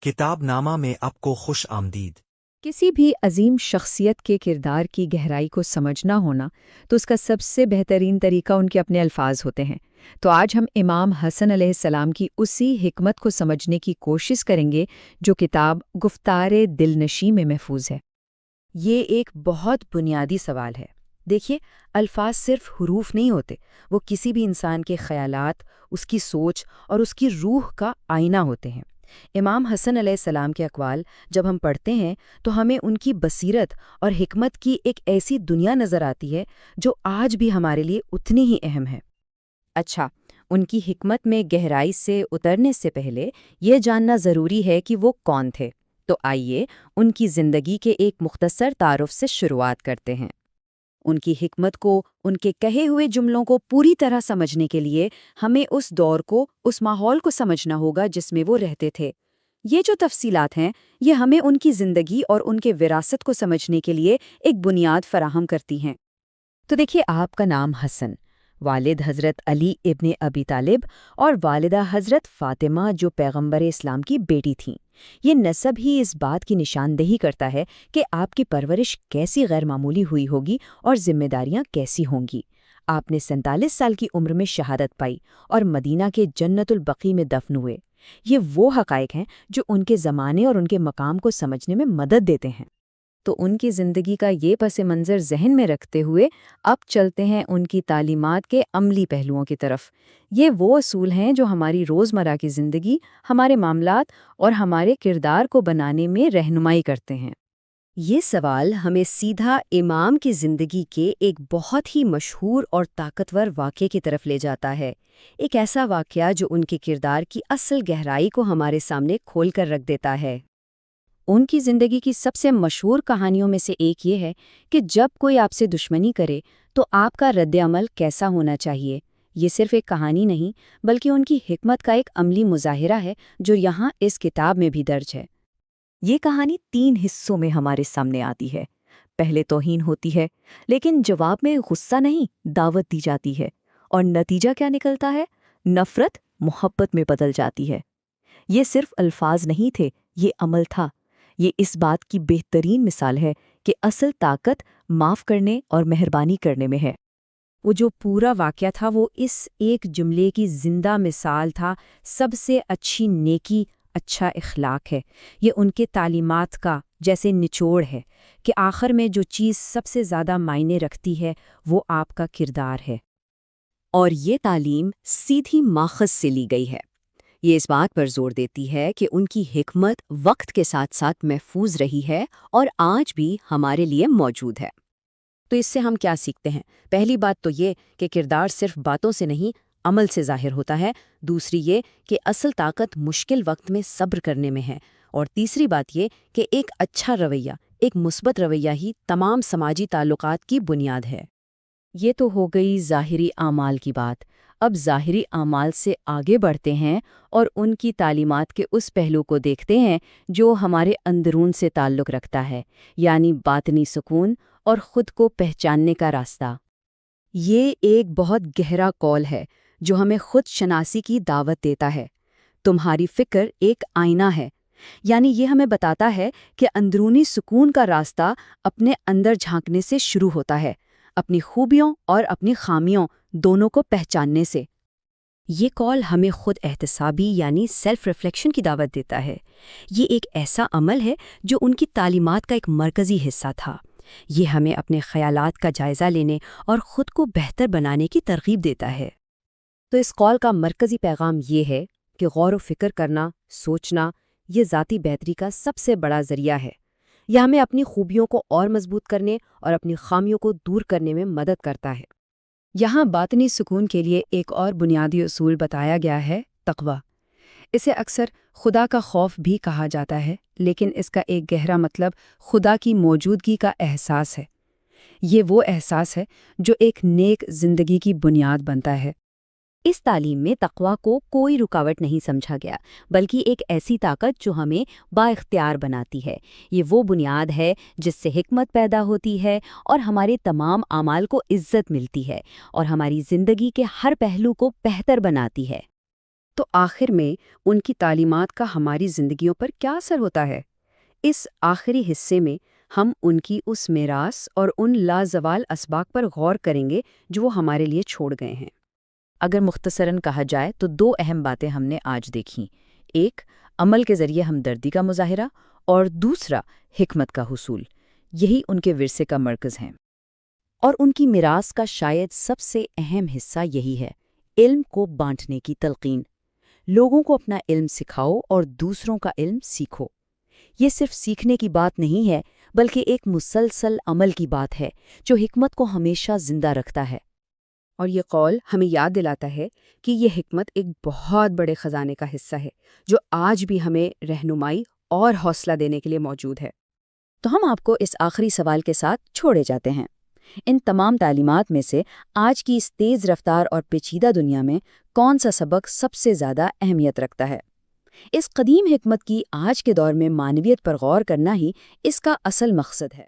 کتاب نامہ میں آپ کو خوش آمدید۔ کسی بھی عظیم شخصیت کے کردار کی گہرائی کو سمجھنا ہونا تو اس کا سب سے بہترین طریقہ ان کے اپنے الفاظ ہوتے ہیں۔ تو آج ہم امام حسن علیہ السلام کی اسی حکمت کو سمجھنے کی کوشش کریں گے جو کتاب گفتار دل نشیں میں محفوظ ہے۔ یہ ایک بہت بنیادی سوال ہے۔ دیکھیے، الفاظ صرف حروف نہیں ہوتے، وہ کسی بھی انسان کے خیالات، اس کی سوچ اور اس کی روح کا آئینہ ہوتے ہیں۔ امام حسن علیہ السلام کے اقوال جب ہم پڑھتے ہیں تو ہمیں ان کی بصیرت اور حکمت کی ایک ایسی دنیا نظر آتی ہے جو آج بھی ہمارے لیے اتنی ہی اہم ہے۔ اچھا، ان کی حکمت میں گہرائی سے اترنے سے پہلے یہ جاننا ضروری ہے کہ وہ کون تھے۔ تو آئیے ان کی زندگی کے ایک مختصر تعارف سے شروعات کرتے ہیں۔ ان کی حکمت کو، ان کے کہے ہوئے جملوں کو پوری طرح سمجھنے کے لیے ہمیں اس دور کو، اس ماحول کو سمجھنا ہوگا جس میں وہ رہتے تھے۔ یہ جو تفصیلات ہیں، یہ ہمیں ان کی زندگی اور ان کے وراثت کو سمجھنے کے لیے ایک بنیاد فراہم کرتی ہیں۔ تو دیکھیے، آپ کا نام حسن، والد حضرت علی ابن ابی طالب اور والدہ حضرت فاطمہ جو پیغمبر اسلام کی بیٹی تھیں۔ یہ نسب ہی اس بات کی نشاندہی کرتا ہے کہ آپ کی پرورش کیسی غیر معمولی ہوئی ہوگی اور ذمہ داریاں کیسی ہوں گی۔ آپ نے 47 سال کی عمر میں شہادت پائی اور مدینہ کے جنت البقیع میں دفن ہوئے۔ یہ وہ حقائق ہیں جو ان کے زمانے اور ان کے مقام کو سمجھنے میں مدد دیتے ہیں۔ تو ان کی زندگی کا یہ پس منظر ذہن میں رکھتے ہوئے اب چلتے ہیں ان کی تعلیمات کے عملی پہلوؤں کی طرف۔ یہ وہ اصول ہیں جو ہماری روزمرہ کی زندگی، ہمارے معاملات اور ہمارے کردار کو بنانے میں رہنمائی کرتے ہیں۔ یہ سوال ہمیں سیدھا امام کی زندگی کے ایک بہت ہی مشہور اور طاقتور واقعے کی طرف لے جاتا ہے، ایک ایسا واقعہ جو ان کے کردار کی اصل گہرائی کو ہمارے سامنے کھول کر رکھ دیتا ہے۔ ان کی زندگی کی سب سے مشہور کہانیوں میں سے ایک یہ ہے کہ جب کوئی آپ سے دشمنی کرے تو آپ کا رد عمل کیسا ہونا چاہیے۔ یہ صرف ایک کہانی نہیں بلکہ ان کی حکمت کا ایک عملی مظاہرہ ہے جو یہاں اس کتاب میں بھی درج ہے۔ یہ کہانی 3 حصوں میں ہمارے سامنے آتی ہے۔ پہلے توہین ہوتی ہے، لیکن جواب میں غصہ نہیں، دعوت دی جاتی ہے، اور نتیجہ کیا نکلتا ہے؟ نفرت محبت میں بدل جاتی ہے۔ یہ صرف الفاظ نہیں تھے، یہ عمل تھا۔ یہ اس بات کی بہترین مثال ہے کہ اصل طاقت معاف کرنے اور مہربانی کرنے میں ہے۔ وہ جو پورا واقعہ تھا وہ اس ایک جملے کی زندہ مثال تھا، سب سے اچھی نیکی اچھا اخلاق ہے۔ یہ ان کے تعلیمات کا جیسے نچوڑ ہے کہ آخر میں جو چیز سب سے زیادہ معنی رکھتی ہے وہ آپ کا کردار ہے۔ اور یہ تعلیم سیدھی ماخذ سے لی گئی ہے۔ یہ اس بات پر زور دیتی ہے کہ ان کی حکمت وقت کے ساتھ ساتھ محفوظ رہی ہے اور آج بھی ہمارے لیے موجود ہے۔ تو اس سے ہم کیا سیکھتے ہیں؟ پہلی بات تو یہ کہ کردار صرف باتوں سے نہیں، عمل سے ظاہر ہوتا ہے۔ دوسری یہ کہ اصل طاقت مشکل وقت میں صبر کرنے میں ہے۔ اور تیسری بات یہ کہ ایک اچھا رویہ، ایک مثبت رویہ ہی تمام سماجی تعلقات کی بنیاد ہے۔ یہ تو ہو گئی ظاہری اعمال کی بات۔ اب ظاہری اعمال سے آگے بڑھتے ہیں اور ان کی تعلیمات کے اس پہلو کو دیکھتے ہیں جو ہمارے اندرون سے تعلق رکھتا ہے، یعنی باطنی سکون اور خود کو پہچاننے کا راستہ۔ یہ ایک بہت گہرا قول ہے جو ہمیں خود شناسی کی دعوت دیتا ہے۔ تمہاری فکر ایک آئینہ ہے، یعنی یہ ہمیں بتاتا ہے کہ اندرونی سکون کا راستہ اپنے اندر جھانکنے سے شروع ہوتا ہے، اپنی خوبیوں اور اپنی خامیوں دونوں کو پہچاننے سے۔ یہ قول ہمیں خود احتسابی یعنی سیلف ریفلیکشن کی دعوت دیتا ہے۔ یہ ایک ایسا عمل ہے جو ان کی تعلیمات کا ایک مرکزی حصہ تھا۔ یہ ہمیں اپنے خیالات کا جائزہ لینے اور خود کو بہتر بنانے کی ترغیب دیتا ہے۔ تو اس قول کا مرکزی پیغام یہ ہے کہ غور و فکر کرنا، سوچنا، یہ ذاتی بہتری کا سب سے بڑا ذریعہ ہے۔ یہ ہمیں اپنی خوبیوں کو اور مضبوط کرنے اور اپنی خامیوں کو دور کرنے میں مدد کرتا ہے۔ یہاں باطنی سکون کے لیے ایک اور بنیادی اصول بتایا گیا ہے، تقویٰ۔ اسے اکثر خدا کا خوف بھی کہا جاتا ہے، لیکن اس کا ایک گہرا مطلب خدا کی موجودگی کا احساس ہے۔ یہ وہ احساس ہے جو ایک نیک زندگی کی بنیاد بنتا ہے۔ اس تعلیم میں تقویٰ کو کوئی رکاوٹ نہیں سمجھا گیا، بلکہ ایک ایسی طاقت جو ہمیں بااختیار بناتی ہے۔ یہ وہ بنیاد ہے جس سے حکمت پیدا ہوتی ہے اور ہمارے تمام اعمال کو عزت ملتی ہے اور ہماری زندگی کے ہر پہلو کو بہتر بناتی ہے۔ تو آخر میں ان کی تعلیمات کا ہماری زندگیوں پر کیا اثر ہوتا ہے؟ اس آخری حصے میں ہم ان کی اس میراث اور ان لازوال اسباق پر غور کریں گے جو وہ ہمارے لیے چھوڑ گئے ہیں۔ اگر مختصراً کہا جائے تو 2 اہم باتیں ہم نے آج دیکھیں، ایک عمل کے ذریعے ہمدردی کا مظاہرہ اور دوسرا حکمت کا حصول۔ یہی ان کے ورثے کا مرکز ہیں، اور ان کی میراث کا شاید سب سے اہم حصہ یہی ہے، علم کو بانٹنے کی تلقین۔ لوگوں کو اپنا علم سکھاؤ اور دوسروں کا علم سیکھو۔ یہ صرف سیکھنے کی بات نہیں ہے، بلکہ ایک مسلسل عمل کی بات ہے جو حکمت کو ہمیشہ زندہ رکھتا ہے۔ اور یہ قول ہمیں یاد دلاتا ہے کہ یہ حکمت ایک بہت بڑے خزانے کا حصہ ہے جو آج بھی ہمیں رہنمائی اور حوصلہ دینے کے لیے موجود ہے۔ تو ہم آپ کو اس آخری سوال کے ساتھ چھوڑے جاتے ہیں۔ ان تمام تعلیمات میں سے آج کی اس تیز رفتار اور پیچیدہ دنیا میں کون سا سبق سب سے زیادہ اہمیت رکھتا ہے؟ اس قدیم حکمت کی آج کے دور میں معنویت پر غور کرنا ہی اس کا اصل مقصد ہے۔